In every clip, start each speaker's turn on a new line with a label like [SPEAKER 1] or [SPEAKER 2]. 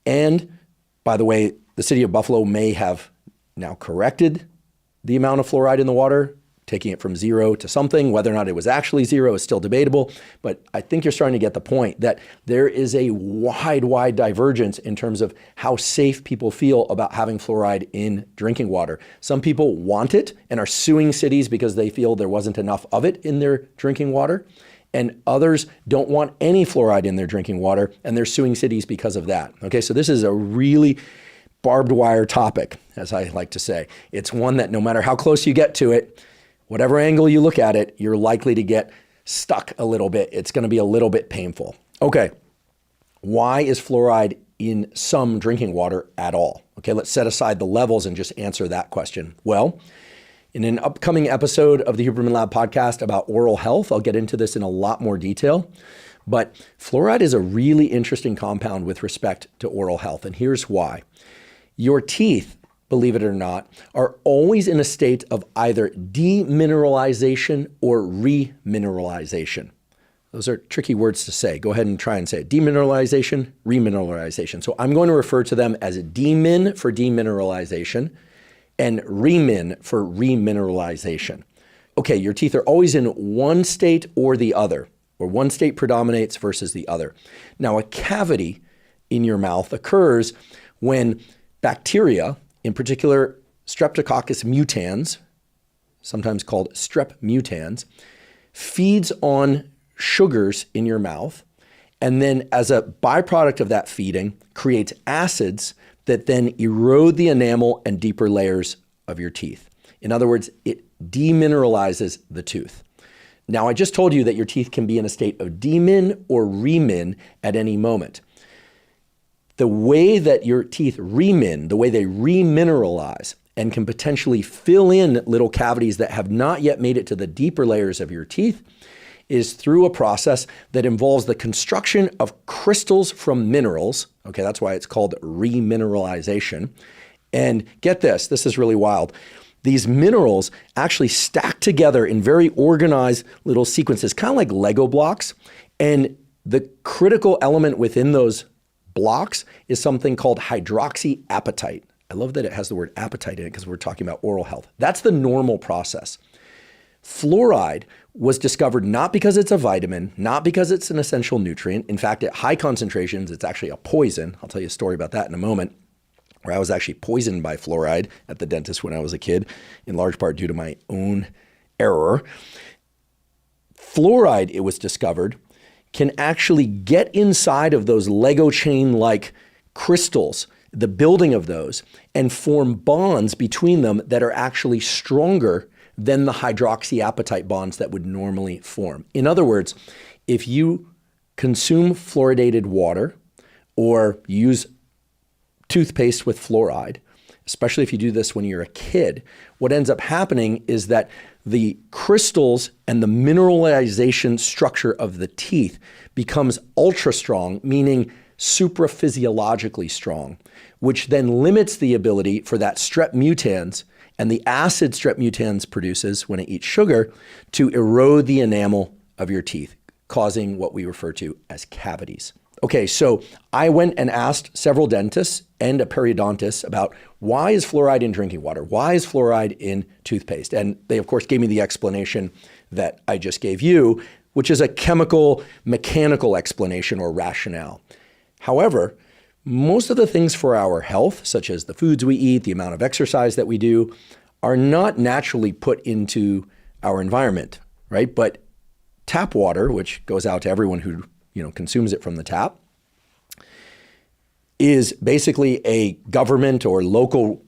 [SPEAKER 1] And by the way, the city of Buffalo may have now corrected the amount of fluoride in the water, taking it from 0 to something. Whether or not it was actually 0 is still debatable, but I think you're starting to get the point that there is a wide divergence in terms of how safe people feel about having fluoride in drinking water. Some people want it and are suing cities because they feel there wasn't enough of it in their drinking water. And others don't want any fluoride in their drinking water, and they're suing cities because of that. Okay, so this is a really barbed wire topic, as I like to say. It's one that no matter how close you get to it, whatever angle you look at it, you're likely to get stuck a little bit. It's going to be a little bit painful. Okay, why is fluoride in some drinking water at all? Okay, let's set aside the levels and just answer that question. Well, in an upcoming episode of the Huberman Lab Podcast about oral health, I'll get into this in a lot more detail. But fluoride is a really interesting compound with respect to oral health, and here's why. Your teeth, believe it or not, are always in a state of either demineralization or remineralization. Those are tricky words to say. Go ahead and try and say it. Demineralization, remineralization. So I'm going to refer to them as demin for demineralization and remin for remineralization. Okay, your teeth are always in one state or the other, or one state predominates versus the other. Now, a cavity in your mouth occurs when bacteria, in particular Streptococcus mutans, sometimes called strep mutans, feeds on sugars in your mouth, and then as a byproduct of that feeding, creates acids that then erode the enamel and deeper layers of your teeth. In other words, it demineralizes the tooth. Now, I just told you that your teeth can be in a state of demin or remin at any moment. The way that your teeth remin, the way they remineralize and can potentially fill in little cavities that have not yet made it to the deeper layers of your teeth, is through a process that involves the construction of crystals from minerals. Okay, that's why it's called remineralization. And get this, this is really wild. These minerals actually stack together in very organized little sequences, kind of like Lego blocks. And the critical element within those blocks is something called hydroxyapatite. I love that it has the word apatite in it because we're talking about oral health. That's the normal process. Fluoride was discovered not because it's a vitamin, not because it's an essential nutrient. In fact, at high concentrations, it's actually a poison. I'll tell you a story about that in a moment, where I was actually poisoned by fluoride at the dentist when I was a kid, in large part due to my own error. Fluoride, it was discovered, can actually get inside of those Lego chain-like crystals, the building of those, and form bonds between them that are actually stronger than the hydroxyapatite bonds that would normally form. In other words, if you consume fluoridated water or use toothpaste with fluoride, especially if you do this when you're a kid, what ends up happening is that the crystals and the mineralization structure of the teeth becomes ultra strong, meaning supraphysiologically strong, which then limits the ability for that strep mutans and the acid strep mutans produces when it eats sugar to erode the enamel of your teeth, causing what we refer to as cavities. Okay, so I went and asked several dentists and a periodontist about why is fluoride in drinking water? Why is fluoride in toothpaste? And they, of course, gave me the explanation that I just gave you, which is a chemical, mechanical explanation or rationale. However, most of the things for our health, such as the foods we eat, the amount of exercise that we do, are not naturally put into our environment, right? But tap water, which goes out to everyone who consumes it from the tap, is basically a government or local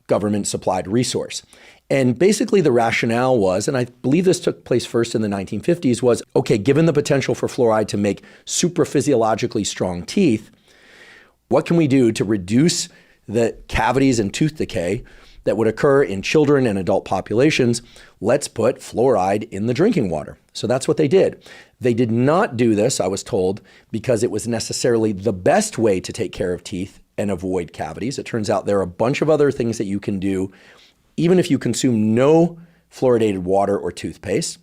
[SPEAKER 1] government supplied resource. And basically the rationale was, and I believe this took place first in the 1950s, was, okay, given the potential for fluoride to make supraphysiologically strong teeth, what can we do to reduce the cavities and tooth decay that would occur in children and adult populations? Let's put fluoride in the drinking water. So that's what they did. They did not do this, I was told, because it was necessarily the best way to take care of teeth and avoid cavities. It turns out there are a bunch of other things that you can do, even if you consume no fluoridated water or toothpaste.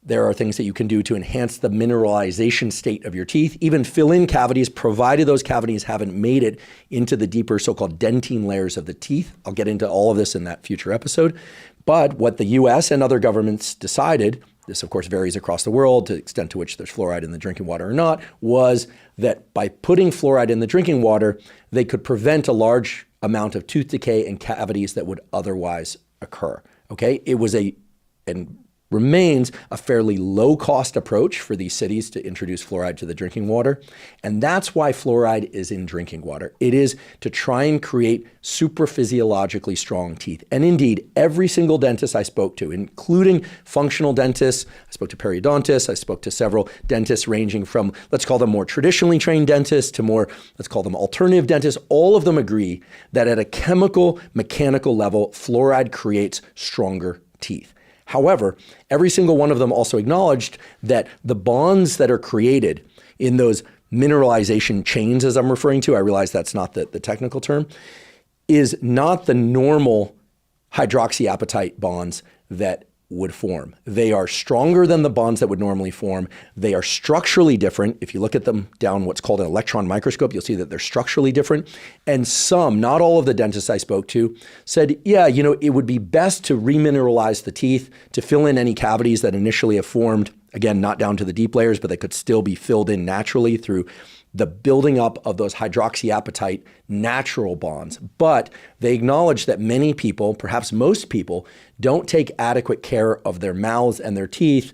[SPEAKER 1] There are things that you can do to enhance the mineralization state of your teeth, even fill in cavities, provided those cavities haven't made it into the deeper so-called dentine layers of the teeth. I'll get into all of this in that future episode. But what the US and other governments decided, this of course varies across the world to the extent to which there's fluoride in the drinking water or not, was that by putting fluoride in the drinking water, they could prevent a large amount of tooth decay and cavities that would otherwise occur. Okay, it was and remains a fairly low-cost approach for these cities to introduce fluoride to the drinking water. And that's why fluoride is in drinking water. It is to try and create super physiologically strong teeth. And indeed, every single dentist I spoke to, including functional dentists, I spoke to periodontists, I spoke to several dentists ranging from, let's call them more traditionally trained dentists to more, let's call them alternative dentists, all of them agree that at a chemical, mechanical level, fluoride creates stronger teeth. However, every single one of them also acknowledged that the bonds that are created in those mineralization chains, as I'm referring to, I realize that's not the technical term, is not the normal hydroxyapatite bonds that would form. They are stronger than the bonds that would normally form. They are structurally different. If you look at them down what's called an electron microscope, you'll see that they're structurally different. And some, not all of the dentists I spoke to, said, yeah, it would be best to remineralize the teeth to fill in any cavities that initially have formed. Again, not down to the deep layers, but they could still be filled in naturally through the building up of those hydroxyapatite natural bonds. But they acknowledge that many people, perhaps most people, don't take adequate care of their mouths and their teeth.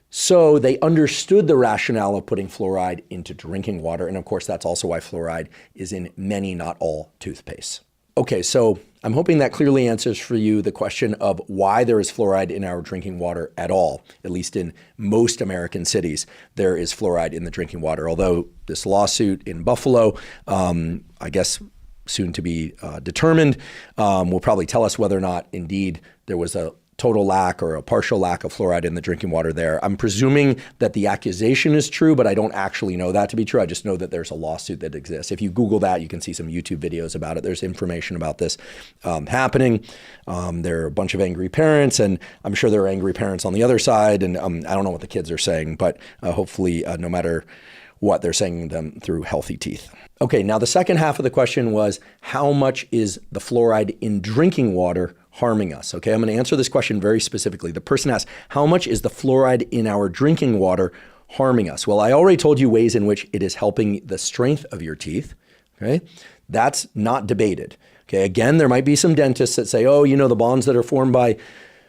[SPEAKER 1] So they understood the rationale of putting fluoride into drinking water. And of course, that's also why fluoride is in many, not all, toothpastes. Okay, so I'm hoping that clearly answers for you the question of why there is fluoride in our drinking water at all. At least in most American cities, there is fluoride in the drinking water. Although this lawsuit in Buffalo, I guess soon to be determined, will probably tell us whether or not indeed there was a total lack or a partial lack of fluoride in the drinking water there. I'm presuming that the accusation is true, but I don't actually know that to be true. I just know that there's a lawsuit that exists. If you Google that, you can see some YouTube videos about it. There's information about this happening. There are a bunch of angry parents, and I'm sure there are angry parents on the other side. And I don't know what the kids are saying, but hopefully no matter what, they're saying them through healthy teeth. Okay, now the second half of the question was, how much is the fluoride in drinking water harming us? Okay, I'm going to answer this question very specifically. The person asked, how much is the fluoride in our drinking water harming us? Well, I already told you ways in which it is helping the strength of your teeth. Okay, that's not debated. Okay, again, there might be some dentists that say, oh, the bonds that are formed by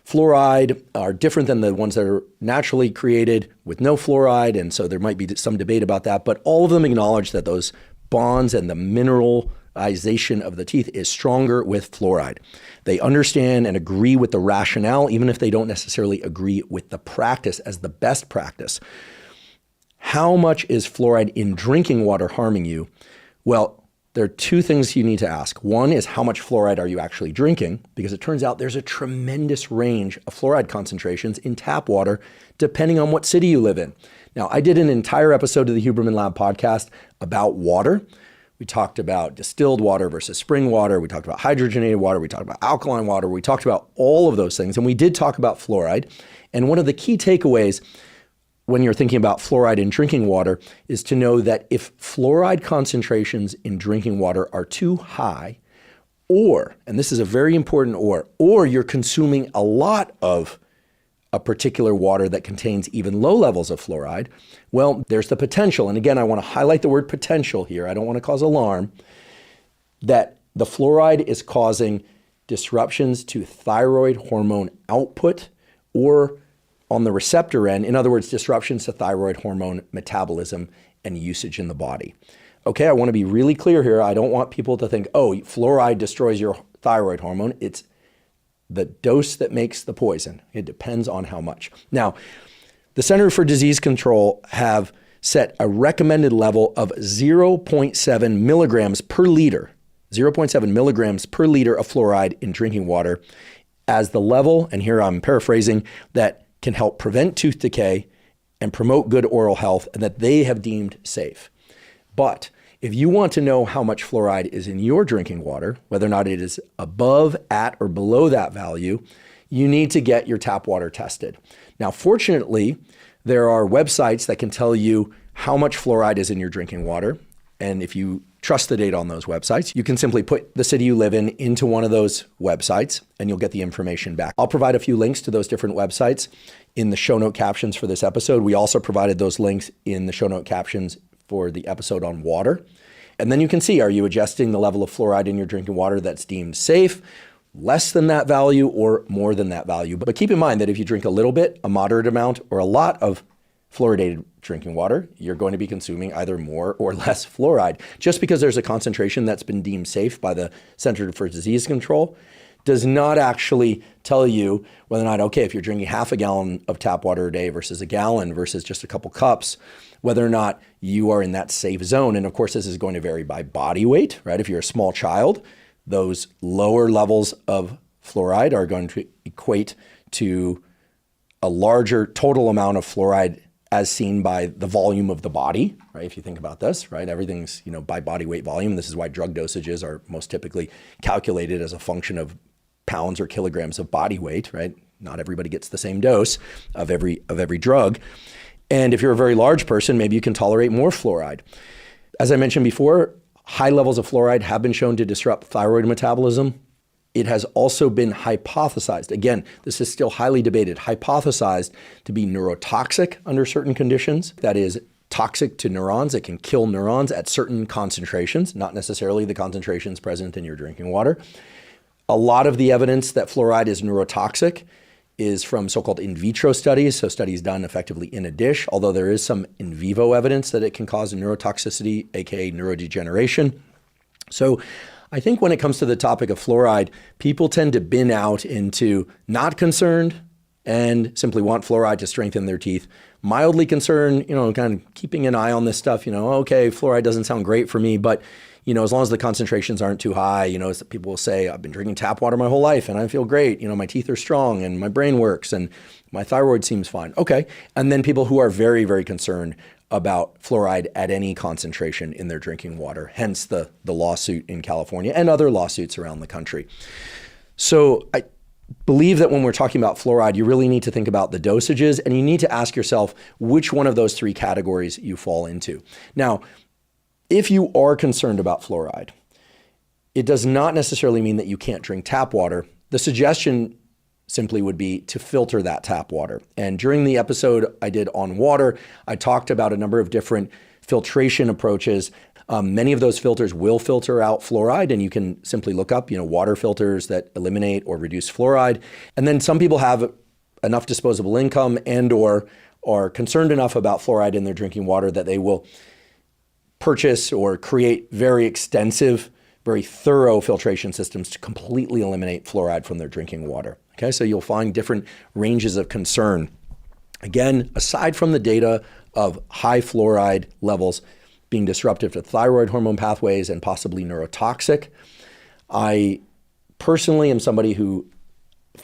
[SPEAKER 1] fluoride are different than the ones that are naturally created with no fluoride, and so there might be some debate about that, but all of them acknowledge that those bonds and the mineralization of the teeth is stronger with fluoride. They understand and agree with the rationale, even if they don't necessarily agree with the practice as the best practice. How much is fluoride in drinking water harming you? Well, there are two things you need to ask. One is, how much fluoride are you actually drinking? Because it turns out there's a tremendous range of fluoride concentrations in tap water, depending on what city you live in. Now, I did an entire episode of the Huberman Lab Podcast about water. We talked about distilled water versus spring water. We talked about hydrogenated water. We talked about alkaline water. We talked about all of those things. And we did talk about fluoride. And one of the key takeaways when you're thinking about fluoride in drinking water is to know that if fluoride concentrations in drinking water are too high, or, and this is a very important or you're consuming a lot of a particular water that contains even low levels of fluoride, well, there's the potential, and again, I want to highlight the word potential here, I don't want to cause alarm, that the fluoride is causing disruptions to thyroid hormone output or on the receptor end, in other words, disruptions to thyroid hormone metabolism and usage in the body. Okay, I want to be really clear here. I don't want people to think, oh, fluoride destroys your thyroid hormone. It's the dose that makes the poison. It depends on how much. Now, the Center for Disease Control have set a recommended level of 0.7 milligrams per liter, 0.7 milligrams per liter of fluoride in drinking water as the level, and here I'm paraphrasing, that can help prevent tooth decay and promote good oral health, and that they have deemed safe. But if you want to know how much fluoride is in your drinking water, whether or not it is above, at, or below that value, you need to get your tap water tested. Now, fortunately, there are websites that can tell you how much fluoride is in your drinking water. And if you trust the data on those websites, you can simply put the city you live in into one of those websites and you'll get the information back. I'll provide a few links to those different websites in the show note captions for this episode. We also provided those links in the show note captions for the episode on water. And then you can see, are you adjusting the level of fluoride in your drinking water that's deemed safe, less than that value, or more than that value? But keep in mind that if you drink a little bit, a moderate amount, or a lot of fluoridated drinking water, you're going to be consuming either more or less fluoride. Just because there's a concentration that's been deemed safe by the Center for Disease Control does not actually tell you whether or not, okay, if you're drinking half a gallon of tap water a day versus a gallon versus just a couple cups, whether or not you are in that safe zone. And of course, this is going to vary by body weight, right? If you're a small child, those lower levels of fluoride are going to equate to a larger total amount of fluoride as seen by the volume of the body, right? If you think about this, right? Everything's, by body weight volume. This is why drug dosages are most typically calculated as a function of pounds or kilograms of body weight, right? Not everybody gets the same dose of every drug. And if you're a very large person, maybe you can tolerate more fluoride. As I mentioned before, high levels of fluoride have been shown to disrupt thyroid metabolism. It has also been hypothesized, again, this is still highly debated, hypothesized to be neurotoxic under certain conditions. That is toxic to neurons. It can kill neurons at certain concentrations, not necessarily the concentrations present in your drinking water. A lot of the evidence that fluoride is neurotoxic is from so-called in vitro studies, so studies done effectively in a dish, although there is some in vivo evidence that it can cause neurotoxicity, aka neurodegeneration. So I think when it comes to the topic of fluoride, people tend to bin out into not concerned and simply want fluoride to strengthen their teeth. Mildly concerned, kind of keeping an eye on this stuff, okay, fluoride doesn't sound great for me, but as long as the concentrations aren't too high, people will say, I've been drinking tap water my whole life and I feel great. My teeth are strong and my brain works and my thyroid seems fine. Okay. And then people who are very, very concerned about fluoride at any concentration in their drinking water, hence the lawsuit in California and other lawsuits around the country. So I believe that when we're talking about fluoride, you really need to think about the dosages and you need to ask yourself which one of those three categories you fall into. Now, if you are concerned about fluoride, it does not necessarily mean that you can't drink tap water. The suggestion simply would be to filter that tap water. And during the episode I did on water, I talked about a number of different filtration approaches. Many of those filters will filter out fluoride, and you can simply look up, water filters that eliminate or reduce fluoride. And then some people have enough disposable income and or are concerned enough about fluoride in their drinking water that they will purchase or create very extensive, very thorough filtration systems to completely eliminate fluoride from their drinking water. Okay, so you'll find different ranges of concern. Again, aside from the data of high fluoride levels being disruptive to thyroid hormone pathways and possibly neurotoxic, I personally am somebody who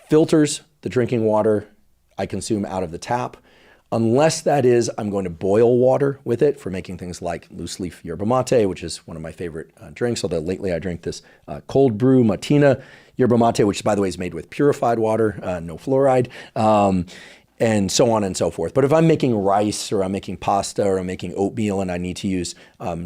[SPEAKER 1] filters the drinking water I consume out of the tap. Unless that is, I'm going to boil water with it for making things like loose leaf yerba mate, which is one of my favorite drinks. Although lately I drink this cold brew Matina yerba mate, which by the way is made with purified water, no fluoride, and so on and so forth. But if I'm making rice or I'm making pasta or I'm making oatmeal and I need to use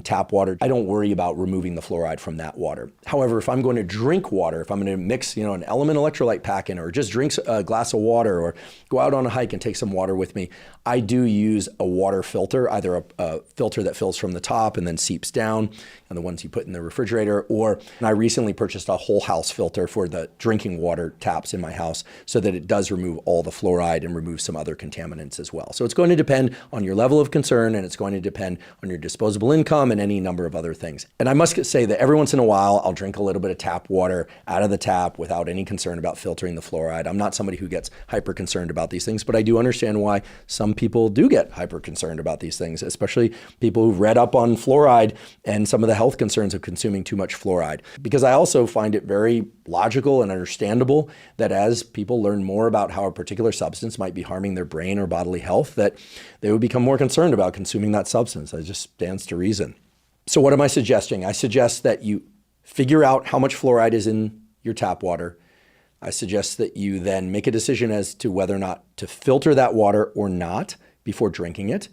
[SPEAKER 1] tap water, I don't worry about removing the fluoride from that water. However, if I'm going to drink water, if I'm going to mix, an element electrolyte pack in or just drink a glass of water or go out on a hike and take some water with me, I do use a water filter, either a filter that fills from the top and then seeps down, and the ones you put in the refrigerator, or I recently purchased a whole house filter for the drinking water taps in my house so that it does remove all the fluoride and remove some other contaminants as well. So it's going to depend on your level of concern, and it's going to depend on your disposable income and any number of other things. And I must say that every once in a while, I'll drink a little bit of tap water out of the tap without any concern about filtering the fluoride. I'm not somebody who gets hyper concerned about these things, but I do understand why some people do get hyper concerned about these things, especially people who've read up on fluoride and some of the health concerns of consuming too much fluoride. Because I also find it very logical and understandable that as people learn more about how a particular substance might be harming their brain or bodily health, that they would become more concerned about consuming that substance. It just stands to reason. So what am I suggesting? I suggest that you figure out how much fluoride is in your tap water. I suggest that you then make a decision as to whether or not to filter that water or not before drinking it.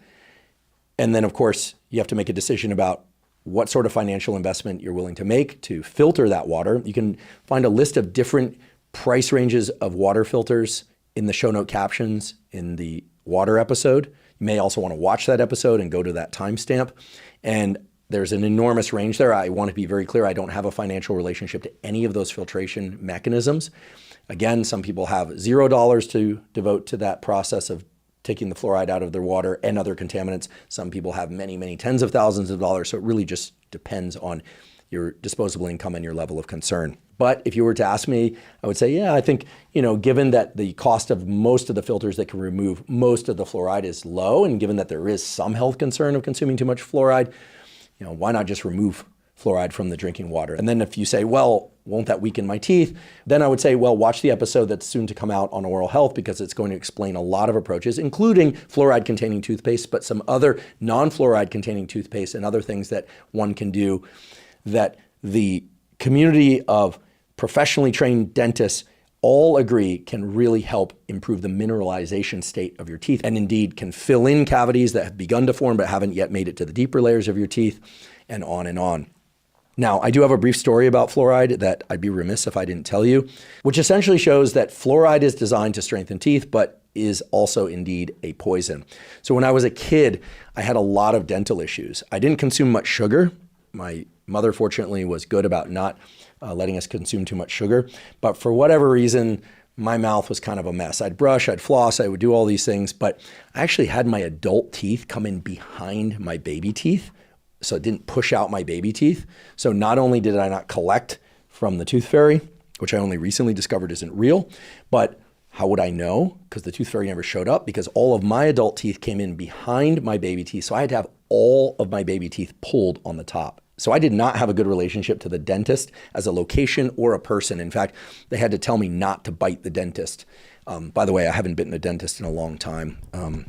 [SPEAKER 1] And then, of course, you have to make a decision about what sort of financial investment you're willing to make to filter that water. You can find a list of different price ranges of water filters in the show note captions in the water episode. You may also want to watch that episode and go to that timestamp. And there's an enormous range there. I want to be very clear. I don't have a financial relationship to any of those filtration mechanisms. Again, some people have $0 to devote to that process of taking the fluoride out of their water and other contaminants. Some people have many, many tens of thousands of dollars. So it really just depends on your disposable income and your level of concern. But if you were to ask me, I would say, yeah, I think, given that the cost of most of the filters that can remove most of the fluoride is low, and given that there is some health concern of consuming too much fluoride, why not just remove fluoride from the drinking water? And then if you say, well, won't that weaken my teeth? Then I would say, well, watch the episode that's soon to come out on oral health, because it's going to explain a lot of approaches, including fluoride-containing toothpaste, but some other non-fluoride-containing toothpaste and other things that one can do that the community of professionally trained dentists all agree can really help improve the mineralization state of your teeth, and indeed can fill in cavities that have begun to form but haven't yet made it to the deeper layers of your teeth, and on and on. Now, I do have a brief story about fluoride that I'd be remiss if I didn't tell you, which essentially shows that fluoride is designed to strengthen teeth, but is also indeed a poison. So when I was a kid, I had a lot of dental issues. I didn't consume much sugar. My mother, fortunately, was good about not letting us consume too much sugar. But for whatever reason, my mouth was kind of a mess. I'd brush, I'd floss, I would do all these things, but I actually had my adult teeth come in behind my baby teeth. So it didn't push out my baby teeth. So not only did I not collect from the tooth fairy, which I only recently discovered isn't real, but how would I know? Because the tooth fairy never showed up, because all of my adult teeth came in behind my baby teeth. So I had to have all of my baby teeth pulled on the top. So I did not have a good relationship to the dentist as a location or a person. In fact, they had to tell me not to bite the dentist. By the way, I haven't bitten a dentist in a long time.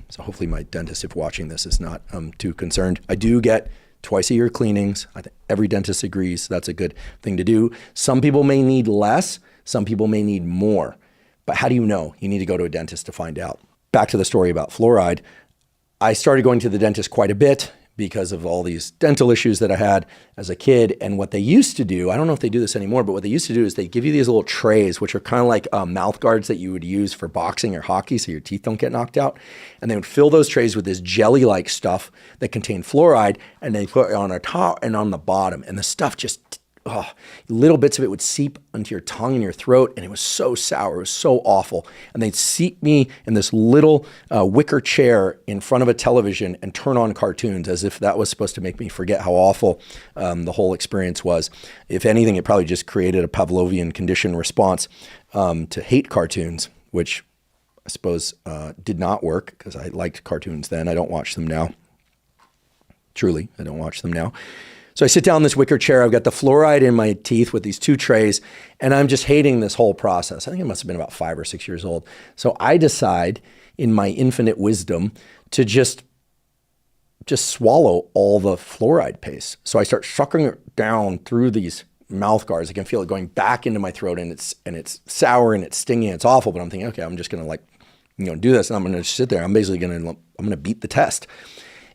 [SPEAKER 1] So hopefully my dentist, if watching this, is not too concerned. I do get twice a year cleanings. I think every dentist agrees that's a good thing to do. Some people may need less, some people may need more. But how do you know? You need to go to a dentist to find out. Back to the story about fluoride. I started going to the dentist quite a bit because of all these dental issues that I had as a kid. And what they used to do, I don't know if they do this anymore, but what they used to do is they give you these little trays, which are kind of like mouth guards that you would use for boxing or hockey so your teeth don't get knocked out. And they would fill those trays with this jelly-like stuff that contained fluoride, and they put it on the top and on the bottom. And the stuff just, little bits of it would seep into your tongue and your throat, and it was so sour. It was so awful. And they'd seat me in this little wicker chair in front of a television and turn on cartoons as if that was supposed to make me forget how awful the whole experience was. If anything, it probably just created a Pavlovian conditioned response to hate cartoons, which I suppose did not work because I liked cartoons then. I don't watch them now. Truly, I don't watch them now. So I sit down in this wicker chair. I've got the fluoride in my teeth with these two trays, and I'm just hating this whole process. I think I must have been about 5 or 6 years old. So I decide, in my infinite wisdom, to just swallow all the fluoride paste. So I start sucking it down through these mouth guards. I can feel it going back into my throat, and it's sour and it's stinging and it's awful. But I'm thinking, okay, I'm just gonna do this, and I'm gonna sit there. I'm gonna beat the test.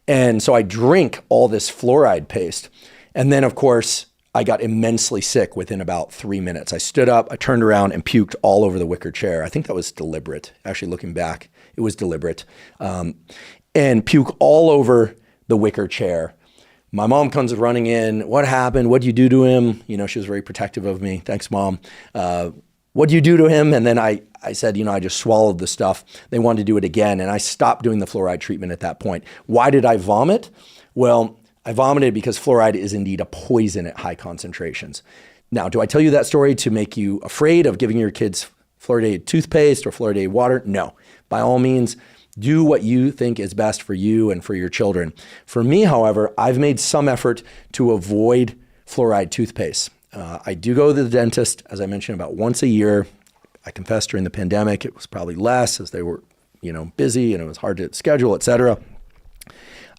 [SPEAKER 1] And so I drink all this fluoride paste. And then, of course, I got immensely sick within about 3 minutes. I stood up, I turned around, and puked all over the wicker chair. I think that was deliberate. Actually, looking back, it was deliberate. And puke all over the wicker chair. My mom comes running in. What happened? What'd you do to him? She was very protective of me. Thanks, Mom. What'd you do to him? And then I said, I just swallowed the stuff. They wanted to do it again, and I stopped doing the fluoride treatment at that point. Why did I vomit? Well, I vomited because fluoride is indeed a poison at high concentrations. Now, do I tell you that story to make you afraid of giving your kids fluoridated toothpaste or fluoridated water? No. By all means, do what you think is best for you and for your children. For me, however, I've made some effort to avoid fluoride toothpaste. I do go to the dentist, as I mentioned, about once a year. I confess during the pandemic, it was probably less as they were, busy and it was hard to schedule, et cetera.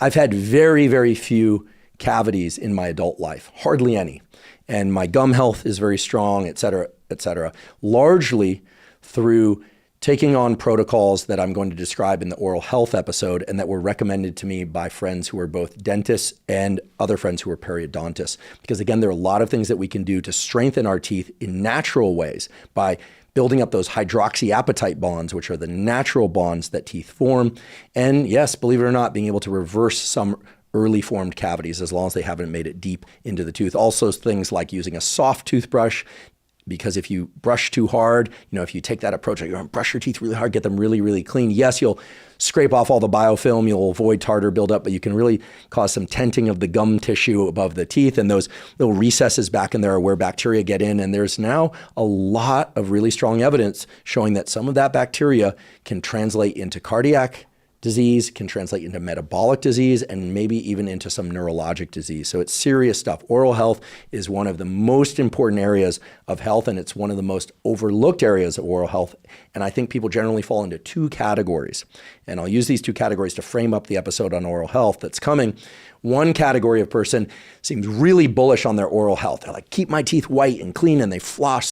[SPEAKER 1] I've had very, very few cavities in my adult life, hardly any. and my gum health is very strong, et cetera, largely through taking on protocols that I'm going to describe in the oral health episode and that were recommended to me by friends who are both dentists and other friends who are periodontists. Because again, there are a lot of things that we can do to strengthen our teeth in natural ways by building up those hydroxyapatite bonds, which are the natural bonds that teeth form. And yes, believe it or not, being able to reverse some early formed cavities as long as they haven't made it deep into the tooth. Also things like using a soft toothbrush, because if you brush too hard, if you take that approach, you're going to brush your teeth really hard, get them really, really clean. Yes, you'll scrape off all the biofilm, you'll avoid tartar buildup, but you can really cause some tenting of the gum tissue above the teeth, and those little recesses back in there are where bacteria get in. And there's now a lot of really strong evidence showing that some of that bacteria can translate into cardiac disease, can translate into metabolic disease, and maybe even into some neurologic disease. So it's serious stuff. Oral health is one of the most important areas of health, and it's one of the most overlooked areas of oral health. And I think people generally fall into two categories. And I'll use these two categories to frame up the episode on oral health that's coming. One category of person seems really bullish on their oral health. They're like, keep my teeth white and clean, and they floss